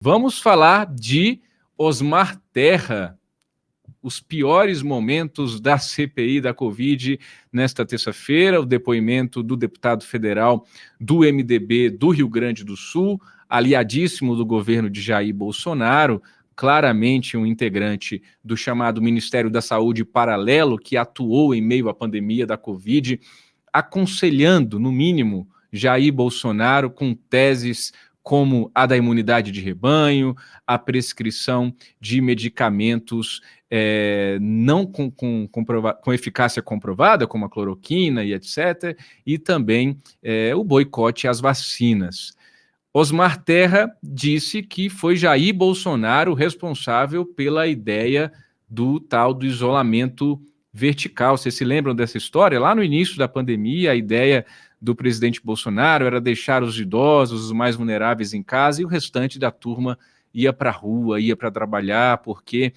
Vamos falar de Osmar Terra, os piores momentos da CPI da Covid nesta terça-feira, o depoimento do deputado federal do MDB do Rio Grande do Sul, aliadíssimo do governo de Jair Bolsonaro, claramente um integrante do chamado Ministério da Saúde paralelo que atuou em meio à pandemia da Covid, aconselhando, no mínimo, Jair Bolsonaro com teses como a da imunidade de rebanho, a prescrição de medicamentos não com eficácia comprovada, como a cloroquina e etc., e também o boicote às vacinas. Osmar Terra disse que foi Jair Bolsonaro responsável pela ideia do tal do isolamento vertical. Vocês se lembram dessa história? Lá no início da pandemia, a ideia do presidente Bolsonaro era deixar os idosos, os mais vulneráveis em casa, e o restante da turma ia para a rua, ia para trabalhar, porque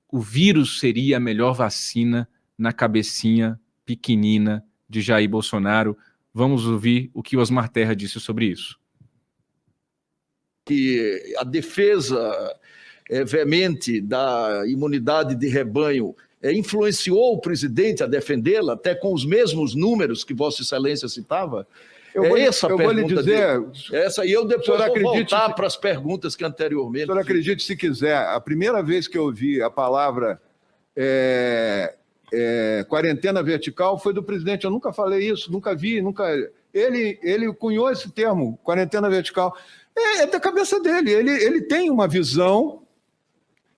o vírus seria a melhor vacina na cabecinha pequenina de Jair Bolsonaro. Vamos ouvir o que Osmar Terra disse sobre isso. Que a defesa veemente da imunidade de rebanho influenciou o presidente a defendê-la, até com os mesmos números que Vossa Excelência citava? Eu vou lhe dizer... Essa, e eu depois vou voltar para as perguntas que anteriormente... O senhor acredite se quiser, a primeira vez que eu ouvi a palavra quarentena vertical foi do presidente. Eu nunca falei isso, nunca vi, nunca... Ele cunhou esse termo, quarentena vertical. É da cabeça dele. Ele tem uma visão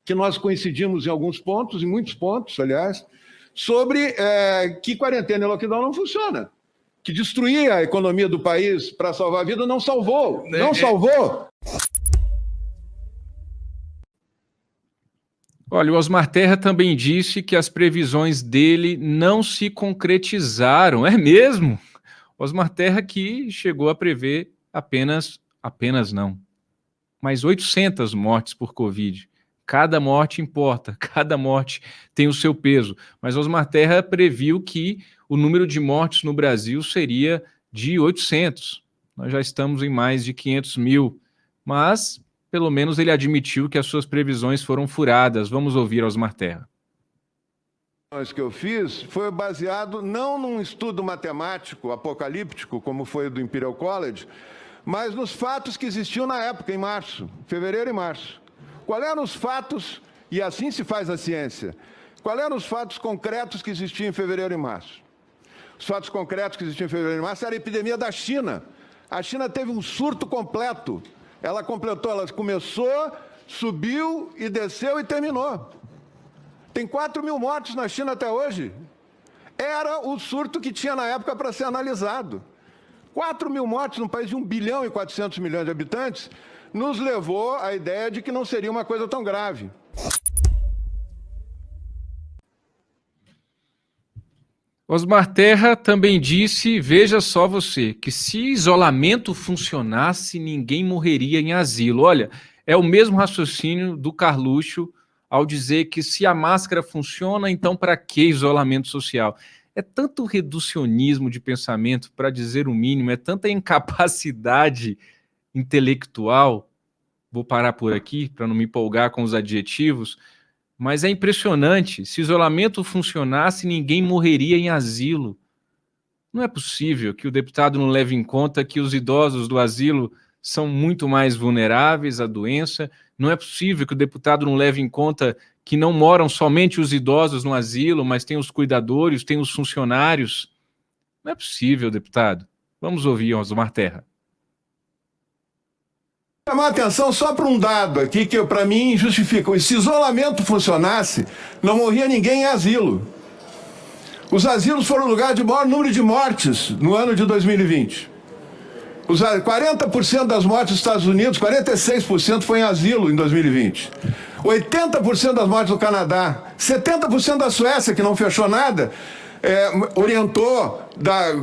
que nós coincidimos em alguns pontos, em muitos pontos, aliás, sobre que quarentena e lockdown não funciona. Que destruir a economia do país para salvar a vida não salvou. Não salvou. Olha, o Osmar Terra também disse que as previsões dele não se concretizaram. É mesmo? Osmar Terra que chegou a prever apenas não, mas 800 mortes por Covid. Cada morte importa, cada morte tem o seu peso. Mas Osmar Terra previu que o número de mortes no Brasil seria de 800. Nós já estamos em mais de 500 mil. Mas, pelo menos, ele admitiu que as suas previsões foram furadas. Vamos ouvir Osmar Terra. O que eu fiz foi baseado não num estudo matemático apocalíptico, como foi o do Imperial College, mas nos fatos que existiam na época, em março, fevereiro e março. Qual eram os fatos, e assim se faz a ciência, qual eram os fatos concretos que existiam em fevereiro e março? Os fatos concretos que existiam em fevereiro e março era a epidemia da China. A China teve um surto completo. Ela começou, subiu e desceu e terminou. Tem 4 mil mortos na China até hoje. Era o surto que tinha na época para ser analisado. 4 mil mortes num país de 1 bilhão e 400 milhões de habitantes nos levou à ideia de que não seria uma coisa tão grave. Osmar Terra também disse, veja só você, que se isolamento funcionasse, ninguém morreria em asilo. Olha, é o mesmo raciocínio do Carluxo ao dizer que se a máscara funciona, então para que isolamento social? É tanto reducionismo de pensamento, para dizer o mínimo, é tanta incapacidade intelectual, vou parar por aqui para não me empolgar com os adjetivos, mas é impressionante, se isolamento funcionasse, ninguém morreria em asilo. Não é possível que o deputado não leve em conta que os idosos do asilo são muito mais vulneráveis à doença, não é possível que o deputado não leve em conta que não moram somente os idosos no asilo, mas tem os cuidadores, tem os funcionários. Não é possível, deputado. Vamos ouvir Osmar Terra. Chamar a atenção só para um dado aqui que para mim justifica. Se isolamento funcionasse, não morria ninguém em asilo. Os asilos foram o lugar de maior número de mortes no ano de 2020. 40% das mortes nos Estados Unidos, 46% foi em asilo em 2020. 80% das mortes no Canadá, 70% da Suécia, que não fechou nada, orientou,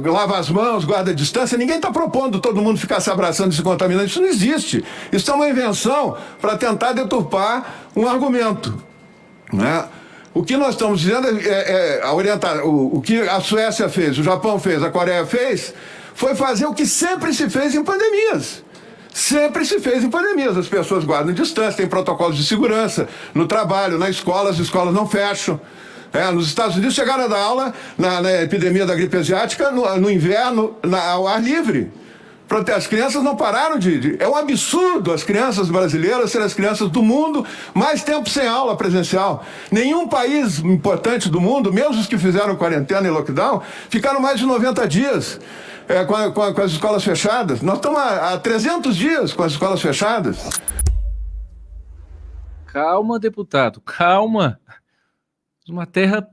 lava as mãos, guarda a distância. Ninguém está propondo todo mundo ficar se abraçando e se contaminando. Isso não existe. Isso é uma invenção para tentar deturpar um argumento, né? O que nós estamos dizendo o que a Suécia fez, o Japão fez, a Coreia fez, foi fazer o que sempre se fez em pandemias. Sempre se fez em pandemias. As pessoas guardam distância, tem protocolos de segurança no trabalho, na escola, as escolas não fecham. Nos Estados Unidos chegaram a dar aula na epidemia da gripe asiática no inverno, ao ar livre. As crianças não pararam É um absurdo as crianças brasileiras serem as crianças do mundo mais tempo sem aula presencial. Nenhum país importante do mundo, mesmo os que fizeram quarentena e lockdown, ficaram mais de 90 dias com as escolas fechadas. Nós estamos há 300 dias com as escolas fechadas. Calma, deputado, calma. Uma terra...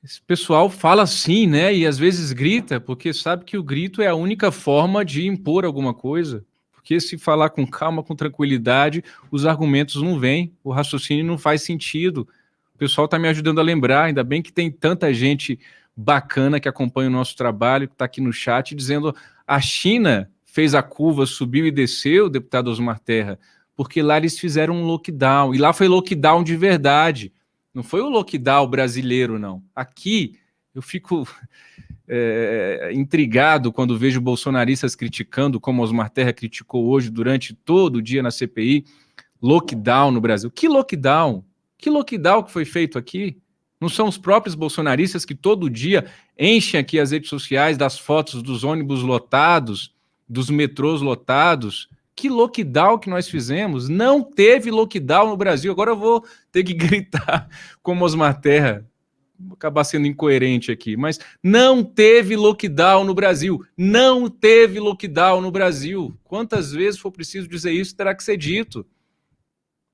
Esse pessoal fala assim, né? E às vezes grita, porque sabe que o grito é a única forma de impor alguma coisa. Porque se falar com calma, com tranquilidade, os argumentos não vêm, o raciocínio não faz sentido. O pessoal está me ajudando a lembrar, ainda bem que tem tanta gente bacana que acompanha o nosso trabalho, que está aqui no chat, dizendo a China fez a curva, subiu e desceu, deputado Osmar Terra, porque lá eles fizeram um lockdown, e lá foi lockdown de verdade. Não foi o lockdown brasileiro, não. Aqui, eu fico intrigado quando vejo bolsonaristas criticando, como Osmar Terra criticou hoje durante todo o dia na CPI, lockdown no Brasil. Que lockdown? Que lockdown que foi feito aqui? Não são os próprios bolsonaristas que todo dia enchem aqui as redes sociais das fotos dos ônibus lotados, dos metrôs lotados? Que lockdown que nós fizemos? Não teve lockdown no Brasil. Agora eu vou ter que gritar como Osmar Terra. Vou acabar sendo incoerente aqui, mas não teve lockdown no Brasil. Não teve lockdown no Brasil. Quantas vezes for preciso dizer isso, terá que ser dito.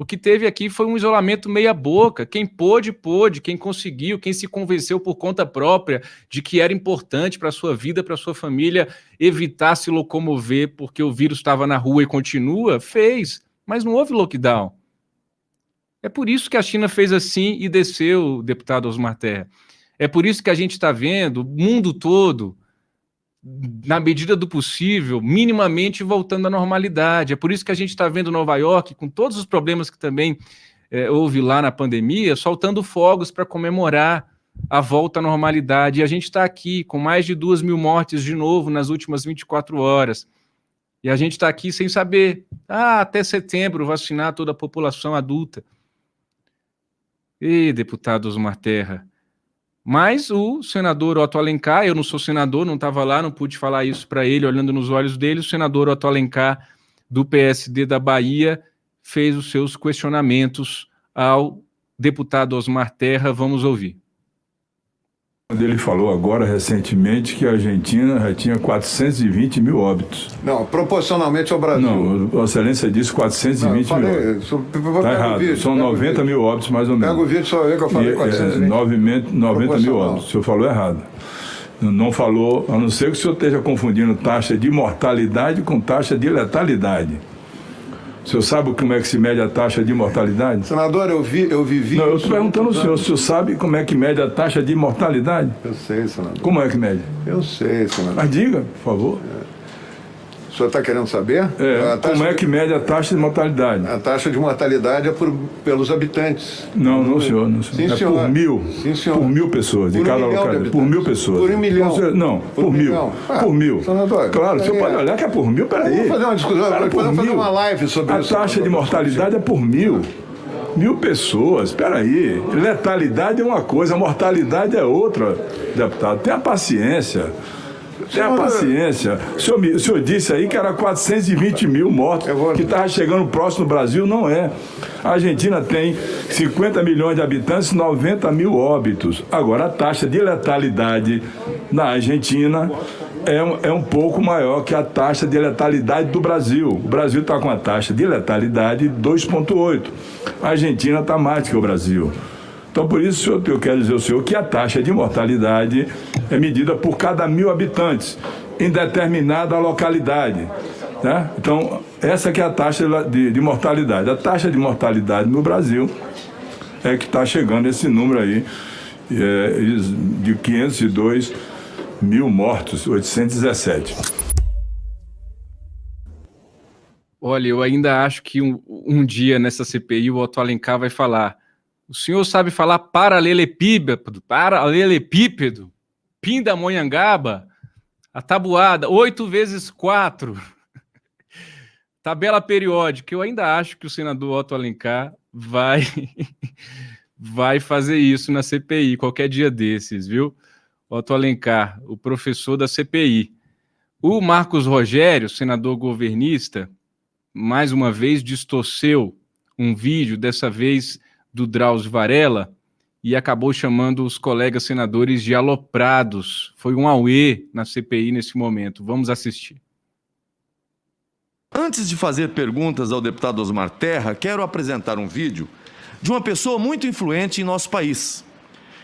O que teve aqui foi um isolamento meia boca. Quem pôde, pôde. Quem conseguiu, quem se convenceu por conta própria de que era importante para a sua vida, para a sua família, evitar se locomover porque o vírus estava na rua e continua, fez. Mas não houve lockdown. É por isso que a China fez assim e desceu, deputado Osmar Terra. É por isso que a gente está vendo o mundo todo, na medida do possível, minimamente voltando à normalidade. É por isso que a gente está vendo Nova York, com todos os problemas que também houve lá na pandemia, soltando fogos para comemorar a volta à normalidade. E a gente está aqui com mais de 2.000 mortes de novo nas últimas 24 horas. E a gente está aqui sem saber, até setembro vacinar toda a população adulta. E deputado Osmar Terra, mas o senador Otto Alencar, eu não sou senador, não estava lá, não pude falar isso para ele, olhando nos olhos dele, o senador Otto Alencar, do PSD da Bahia, fez os seus questionamentos ao deputado Osmar Terra. Vamos ouvir. Ele falou agora, recentemente, que a Argentina já tinha 420 mil óbitos. Não, proporcionalmente ao Brasil. Não, Vossa Excelência disse 420 mil óbitos. Está errado, vídeo, são 90 mil óbitos mais ou menos. Pega o vídeo só ver que eu falei 420. 90 mil óbitos, o senhor falou errado. Não falou, a não ser que o senhor esteja confundindo taxa de mortalidade com taxa de letalidade. O senhor sabe como é que se mede a taxa de mortalidade? Senador, eu vivi... Não, eu estou perguntando ao senhor, o senhor sabe como é que mede a taxa de mortalidade? Eu sei, senador. Como é que mede? Eu sei, senador. Mas diga, por favor. O senhor está querendo saber? Como é que mede a taxa de mortalidade? A taxa de mortalidade é pelos habitantes. Não, senhor. Não, senhor. Sim, senhor. Por mil. Sim, senhor. Por 1.000 pessoas de cada localidade. Por 1.000 pessoas. Por 1 milhão. Não, por 1.000. Por 1.000. Senador, claro, o senhor pode olhar que é por 1.000, peraí. Vamos fazer uma discussão, vamos fazer uma live sobre isso. A taxa de mortalidade é por 1.000. 1.000 pessoas, peraí. Letalidade é uma coisa, mortalidade é outra, deputado. Tenha paciência. Tenha paciência. O senhor disse aí que era 420 mil mortos, que estava chegando próximo do Brasil. Não é. A Argentina tem 50 milhões de habitantes, 90 mil óbitos. Agora, a taxa de letalidade na Argentina é um pouco maior que a taxa de letalidade do Brasil. O Brasil está com a taxa de letalidade 2,8. A Argentina está mais que o Brasil. Então, por isso, eu quero dizer ao senhor que a taxa de mortalidade é medida por cada 1.000 habitantes, em determinada localidade. Né? Então, essa que é a taxa de mortalidade. A taxa de mortalidade no Brasil é que está chegando esse número aí, de 502 mil mortos, 817. Olha, eu ainda acho que um dia nessa CPI o Otto Alencar vai falar: o senhor sabe falar paralelepípedo, pindamonhangaba, a tabuada, 8 vezes 4. tabela periódica. Eu ainda acho que o senador Otto Alencar vai fazer isso na CPI, qualquer dia desses, viu? Otto Alencar, o professor da CPI. O Marcos Rogério, senador governista, mais uma vez distorceu um vídeo, dessa vez do Drauzio Varela, e acabou chamando os colegas senadores de aloprados. Foi um auê na CPI nesse momento. Vamos assistir. Antes de fazer perguntas ao deputado Osmar Terra, quero apresentar um vídeo de uma pessoa muito influente em nosso país,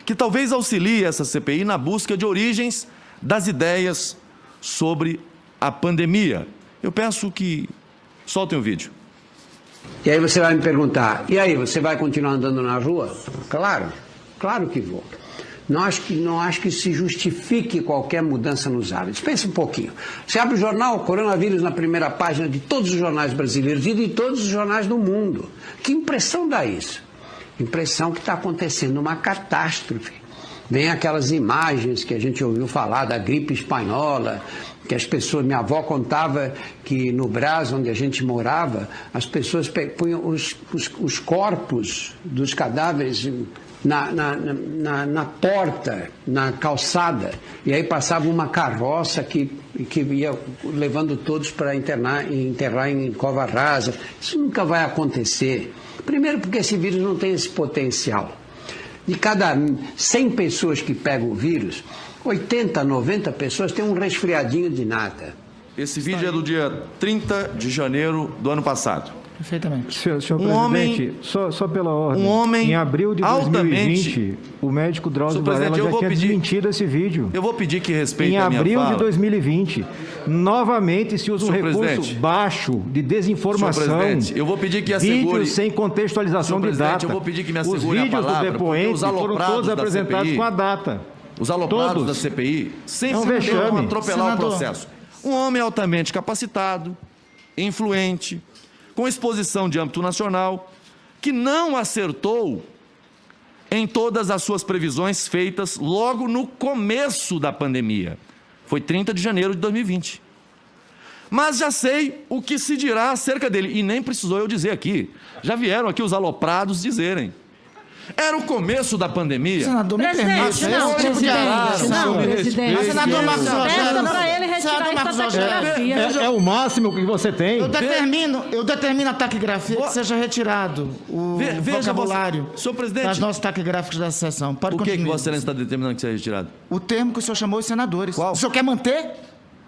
que talvez auxilie essa CPI na busca de origens das ideias sobre a pandemia. Eu peço que soltem o vídeo. E aí você vai me perguntar, e aí, você vai continuar andando na rua? Claro que vou. Não acho que se justifique qualquer mudança nos hábitos. Pensa um pouquinho. Você abre o jornal, coronavírus na primeira página de todos os jornais brasileiros e de todos os jornais do mundo. Que impressão dá isso? Impressão que está acontecendo uma catástrofe. Vem aquelas imagens que a gente ouviu falar da gripe espanhola, que as pessoas, minha avó contava que no Brás, onde a gente morava, as pessoas punham os corpos dos cadáveres na porta, na calçada, e aí passava uma carroça que ia levando todos para enterrar em cova rasa. Isso nunca vai acontecer. Primeiro porque esse vírus não tem esse potencial. De cada 100 pessoas que pegam o vírus, 80, 90 pessoas têm um resfriadinho de nada. Esse vídeo é do dia 30 de janeiro do ano passado. Perfeitamente. Senhor presidente, só pela ordem. Um homem em abril de 2020, o médico Drauzio Varela já tinha desmentido esse vídeo. Eu vou pedir que respeite a minha fala. Em abril de 2020, novamente se usa um recurso baixo de desinformação. Eu vou pedir que assegure... Vídeos sem contextualização de data. Eu vou pedir que me assegure a palavra. Os vídeos do depoente foram todos apresentados com a data. Os aloprados da CPI sempre tentam atropelar o processo. Um homem altamente capacitado, influente, com exposição de âmbito nacional, que não acertou em todas as suas previsões feitas logo no começo da pandemia. Foi 30 de janeiro de 2020. Mas já sei o que se dirá acerca dele, e nem precisou eu dizer aqui. Já vieram aqui os aloprados dizerem. Era o começo da pandemia. Senador, me permite. Senador Marcos Rogério, para ele retirar essa taquigrafia. É o máximo que você tem. Eu determino a taquigrafia que seja retirado o vocabulário senhor presidente, das nossas taquigráficas da sessão. Pode continuar. O que Vossa Excelência está determinando que seja retirado? O termo que o senhor chamou os senadores. Qual? O senhor quer manter?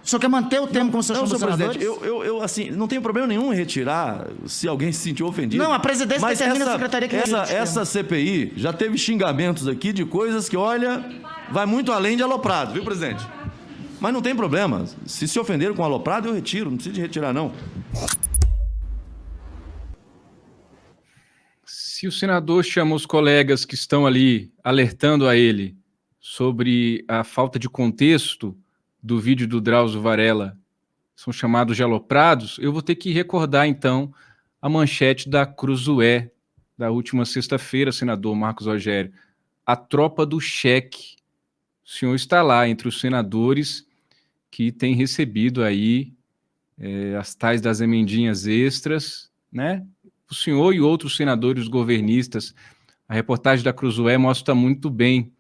O senhor quer manter o termo como o senhor chamou os senadores? Eu assim, não tenho problema nenhum em retirar se alguém se sentiu ofendido. Não, a presidência determina a secretaria que essa CPI já teve xingamentos aqui de coisas que, olha, vai muito além de aloprado, viu, presidente? Mas não tem problema. Se ofenderam com aloprado, eu retiro. Não precisa de retirar, não. Se o senador chama os colegas que estão ali alertando a ele sobre a falta de contexto do vídeo do Drauzio Varela, são chamados de aloprados, eu vou ter que recordar, então, a manchete da Cruzoé, da última sexta-feira, senador Marcos Rogério. A tropa do cheque. O senhor está lá entre os senadores que têm recebido aí as tais das emendinhas extras, né? O senhor e outros senadores governistas. A reportagem da Cruzoé mostra muito bem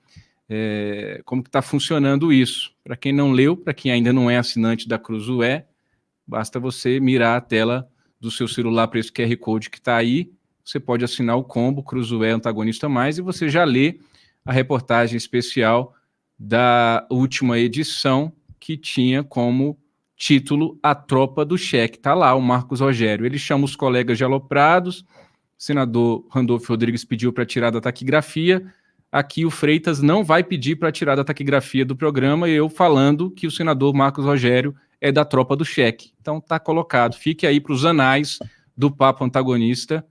como que está funcionando isso. Para quem não leu, para quem ainda não é assinante da Cruzoé, basta você mirar a tela do seu celular para esse QR Code que está aí. Você pode assinar o combo Cruzoé Antagonista Mais e você já lê a reportagem especial da última edição, que tinha como título A Tropa do Cheque. Está lá o Marcos Rogério. Ele chama os colegas de aloprados. O senador Randolfo Rodrigues pediu para tirar da taquigrafia. Aqui o Freitas não vai pedir para tirar da taquigrafia do programa, eu falando que o senador Marcos Rogério é da tropa do cheque. Então está colocado. Fique aí para os anais do Papo Antagonista,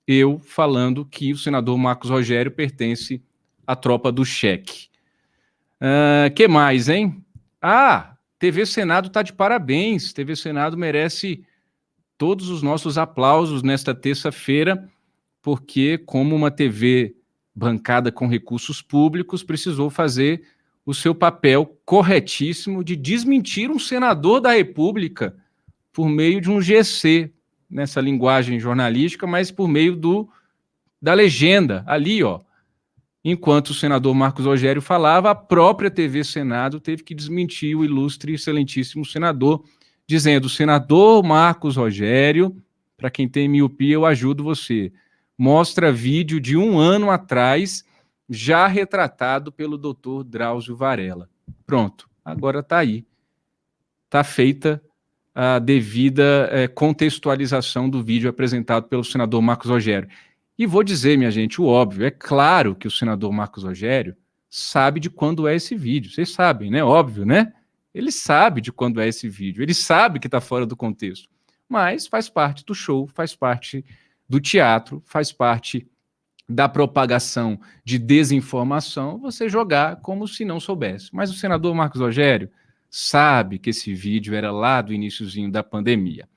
eu falando que o senador Marcos Rogério pertence à tropa do cheque. Que mais, hein? TV Senado está de parabéns. TV Senado merece todos os nossos aplausos nesta terça-feira, porque como uma TV bancada com recursos públicos, precisou fazer o seu papel corretíssimo de desmentir um senador da República, por meio de um GC, nessa linguagem jornalística, mas por meio da legenda, ali, ó. Enquanto o senador Marcos Rogério falava, a própria TV Senado teve que desmentir o ilustre e excelentíssimo senador, dizendo: senador Marcos Rogério, para quem tem miopia, eu ajudo você. Mostra vídeo de 1 ano atrás, já retratado pelo doutor Drauzio Varela. Pronto, agora está aí. Está feita a devida contextualização do vídeo apresentado pelo senador Marcos Rogério. E vou dizer, minha gente, o óbvio, é claro que o senador Marcos Rogério sabe de quando é esse vídeo. Vocês sabem, né? Óbvio, né? Ele sabe de quando é esse vídeo. Ele sabe que está fora do contexto. Mas faz parte do show, faz parte do teatro, faz parte da propagação de desinformação, você jogar como se não soubesse. Mas o senador Marcos Rogério sabe que esse vídeo era lá do iniciozinho da pandemia.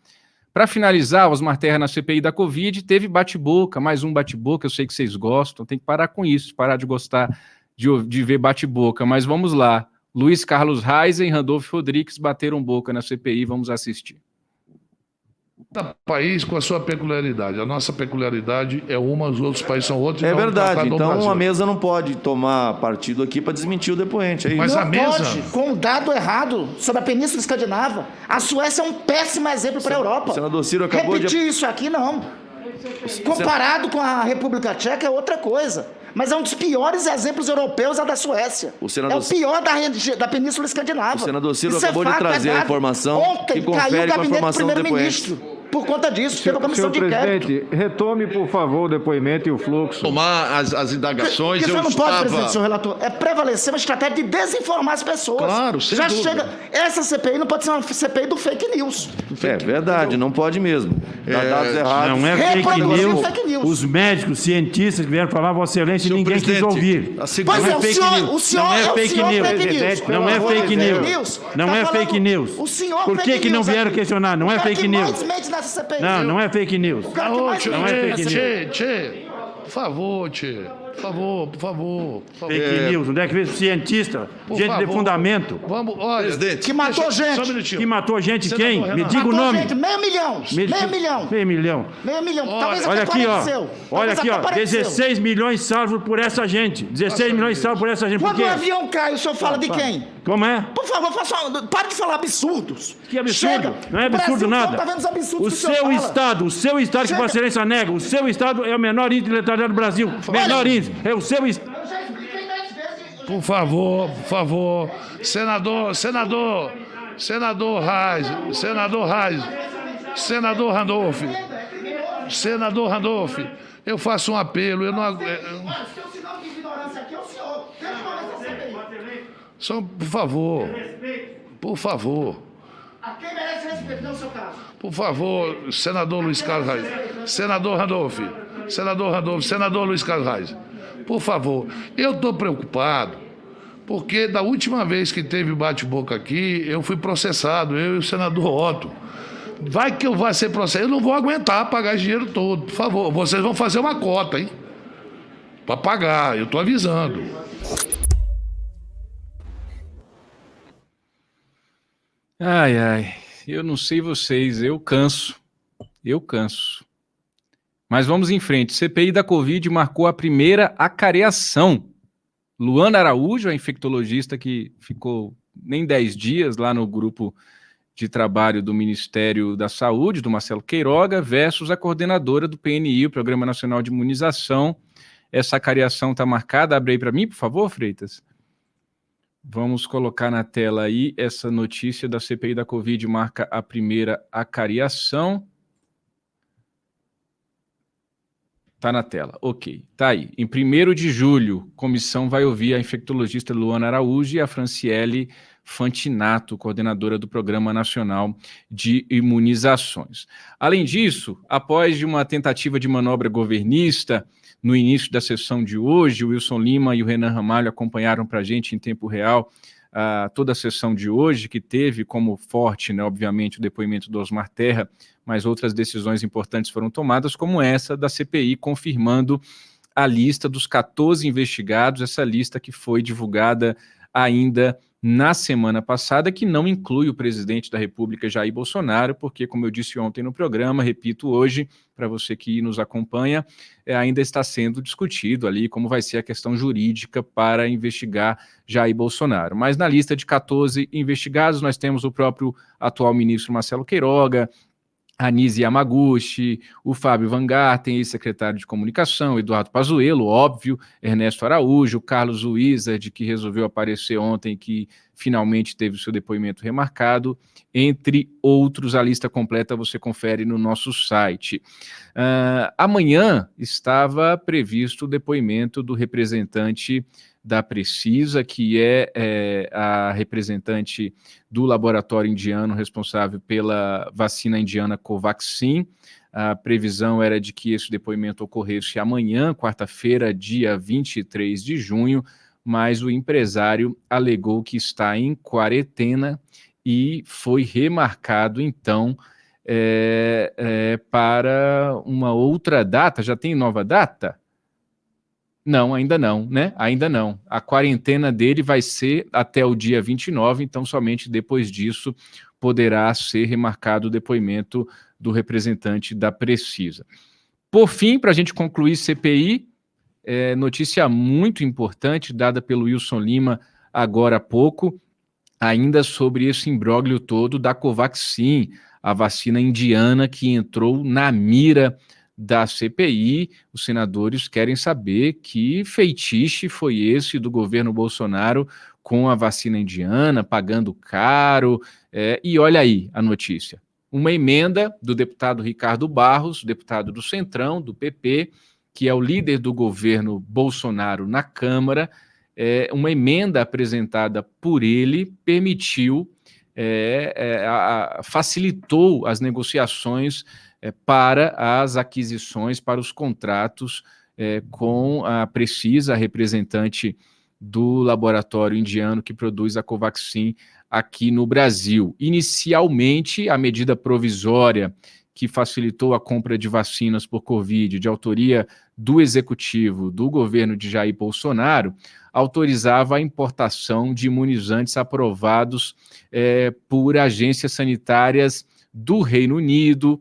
Para finalizar, Osmar Terra na CPI da Covid teve bate-boca, mais um bate-boca, eu sei que vocês gostam, tem que parar com isso, parar de gostar de ver bate-boca, mas vamos lá. Luiz Carlos Reis e Randolfo Rodrigues bateram boca na CPI, vamos assistir. Cada país com a sua peculiaridade. A nossa peculiaridade é uma, os outros países são outros. É verdade, então a mesa mesa não pode tomar partido aqui para desmentir o depoente. É Mas não a mesa... pode, com um dado errado sobre a Península Escandinava. A Suécia é um péssimo exemplo para a Europa. O senador Ciro acabou Repetir isso aqui, não. Comparado com a República Tcheca é outra coisa. Mas é um dos piores exemplos europeus, a da Suécia. É o pior da Península Escandinava. O senador Ciro acabou de trazer a informação que confere com a informação do depoente. Por conta disso, teve a comissão de inquérito. Presidente, retome, por favor, o depoimento e o fluxo. Tomar as indagações, Porque não pode, presidente, senhor relator. É prevalecer uma estratégia de desinformar as pessoas. Claro, sem Já dúvida. chega. Essa CPI não pode ser uma CPI do fake news. É verdade, não pode mesmo. Dá dados errados. Não é Reproduzir fake news. Os médicos, cientistas que vieram falar, Vossa Excelência, e ninguém quis ouvir. Pois é, o senhor não é fake news. Não é fake news. Não é fake news. O senhor Por que não vieram questionar? Não é fake news. Não é fake news. Não é fake news. Tchê, por favor, Tchê. Por favor. Fake news, onde é que veio cientista? Por gente favor. de fundamento. Vamos, olha. Presidente. Que matou gente. Só um minutinho. Que matou gente Senador quem? Renato. Me diga o Matou nome. gente, meio milhão. Meio milhão. Talvez Olha até aqui, ó. apareceu. Olha aqui, ó. Apareceu. 16 milhões salvos por essa gente. 16 milhões salvos por essa gente. Por Quando quê? o avião cai, o senhor fala de quem? Como é? Por favor, pare de falar absurdos. Que absurdo? Chega. Não é absurdo O Brasil nada. tá vendo os absurdos O que o senhor seu fala. estado que Chega. Vossa Excelência nega, o seu estado é o menor índice de letalidade do Brasil. Menor índice. É o seu estado. Eu já expliquei 10 vezes. Por favor. Senador Randolph, eu faço um apelo, eu não aguento. Se tem um sinal de ignorância aqui, é o senhor. Deixa eu ver essa CPI. Só, por favor. A quem merece respeito, não é o seu caso. Por favor, senador Luiz Carlos Reis. Senador Luiz Carlos Reis. Por favor, eu estou preocupado, porque da última vez que teve bate-boca aqui, eu fui processado, eu e o senador Otto. Vai que eu vou ser processado, eu não vou aguentar pagar esse dinheiro todo. Por favor, vocês vão fazer uma cota, hein? Para pagar, eu estou avisando. Ai, eu não sei vocês, eu canso. Mas vamos em frente. CPI da Covid marcou a primeira acareação. Luana Araújo, a infectologista que ficou nem 10 dias lá no grupo de trabalho do Ministério da Saúde, do Marcelo Queiroga, versus a coordenadora do PNI, o Programa Nacional de Imunização. Essa acareação está marcada. Abre aí para mim, por favor, Freitas. Vamos colocar na tela aí essa notícia da CPI da Covid marca a primeira acareação. Está na tela, ok. Está aí. Em 1º de julho, comissão vai ouvir a infectologista Luana Araújo e a Franciele Fantinato, coordenadora do Programa Nacional de Imunizações. Além disso, após uma tentativa de manobra governista, no início da sessão de hoje, o Wilson Lima e o Renan Ramalho acompanharam para a gente em tempo real toda a sessão de hoje, que teve como forte, né, obviamente, o depoimento do Osmar Terra, mas outras decisões importantes foram tomadas, como essa da CPI, confirmando a lista dos 14 investigados, essa lista que foi divulgada ainda na semana passada, que não inclui o presidente da República, Jair Bolsonaro, porque, como eu disse ontem no programa, repito hoje, para você que nos acompanha, ainda está sendo discutido ali como vai ser a questão jurídica para investigar Jair Bolsonaro. Mas na lista de 14 investigados, nós temos o próprio atual ministro Marcelo Queiroga, Anísio Yamaguchi, o Fábio Van Garten, ex-secretário de Comunicação, Eduardo Pazuello, óbvio, Ernesto Araújo, Carlos Wizard, que resolveu aparecer ontem, que finalmente teve o seu depoimento remarcado, entre outros. A lista completa você confere no nosso site. Amanhã estava previsto o depoimento do representante da Precisa, que é a representante do laboratório indiano responsável pela vacina indiana Covaxin. A previsão era de que esse depoimento ocorresse amanhã, quarta-feira, dia 23 de junho, mas o empresário alegou que está em quarentena e foi remarcado, então, para uma outra data. Já tem nova data? Não, ainda não, né? Ainda não. A quarentena dele vai ser até o dia 29, então somente depois disso poderá ser remarcado o depoimento do representante da Precisa. Por fim, para a gente concluir CPI, notícia muito importante dada pelo Wilson Lima agora há pouco, ainda sobre esse imbróglio todo da Covaxin, a vacina indiana que entrou na mira da CPI. Os senadores querem saber que feitiço foi esse do governo Bolsonaro com a vacina indiana, pagando caro, e olha aí a notícia. Uma emenda do deputado Ricardo Barros, deputado do Centrão, do PP, que é o líder do governo Bolsonaro na Câmara, uma emenda apresentada por ele permitiu, facilitou as negociações para as aquisições, para os contratos com a Precisa, a representante do laboratório indiano que produz a Covaxin aqui no Brasil. Inicialmente, a medida provisória que facilitou a compra de vacinas por Covid, de autoria do executivo do governo de Jair Bolsonaro, autorizava a importação de imunizantes aprovados por agências sanitárias do Reino Unido.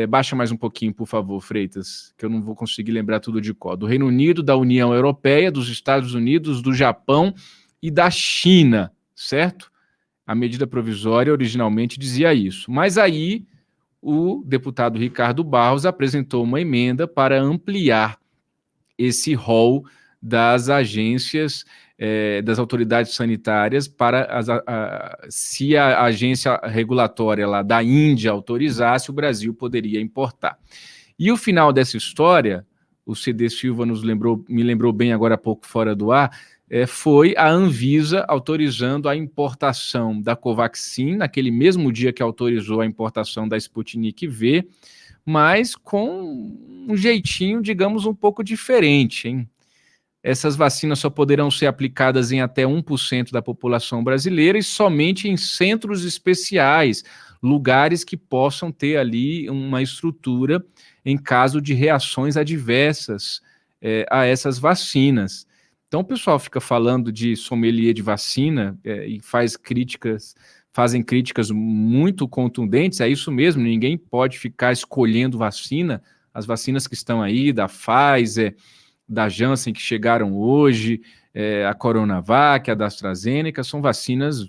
Baixa mais um pouquinho, por favor, Freitas, que eu não vou conseguir lembrar tudo de cor. Do Reino Unido, da União Europeia, dos Estados Unidos, do Japão e da China, certo? A medida provisória originalmente dizia isso. Mas aí o deputado Ricardo Barros apresentou uma emenda para ampliar esse rol das agências, das autoridades sanitárias, para se a agência regulatória lá da Índia autorizasse, o Brasil poderia importar. E o final dessa história, o CD Silva me lembrou bem agora há pouco fora do ar, foi a Anvisa autorizando a importação da Covaxin, naquele mesmo dia que autorizou a importação da Sputnik V, mas com um jeitinho, digamos, um pouco diferente, hein? Essas vacinas só poderão ser aplicadas em até 1% da população brasileira e somente em centros especiais, lugares que possam ter ali uma estrutura em caso de reações adversas a essas vacinas. Então o pessoal fica falando de sommelier de vacina e fazem críticas muito contundentes, é isso mesmo, ninguém pode ficar escolhendo vacina. As vacinas que estão aí, da Pfizer, da Janssen, que chegaram hoje, a Coronavac, a da AstraZeneca, são vacinas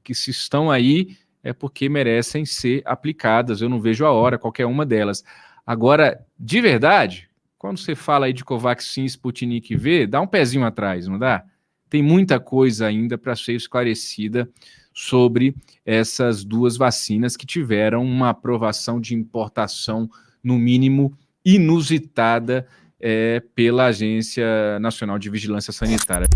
que se estão aí porque merecem ser aplicadas. Eu não vejo a hora, qualquer uma delas. Agora, de verdade, quando você fala aí de Covaxin, Sputnik V, dá um pezinho atrás, não dá? Tem muita coisa ainda para ser esclarecida sobre essas duas vacinas que tiveram uma aprovação de importação, no mínimo, inusitada pela Agência Nacional de Vigilância Sanitária.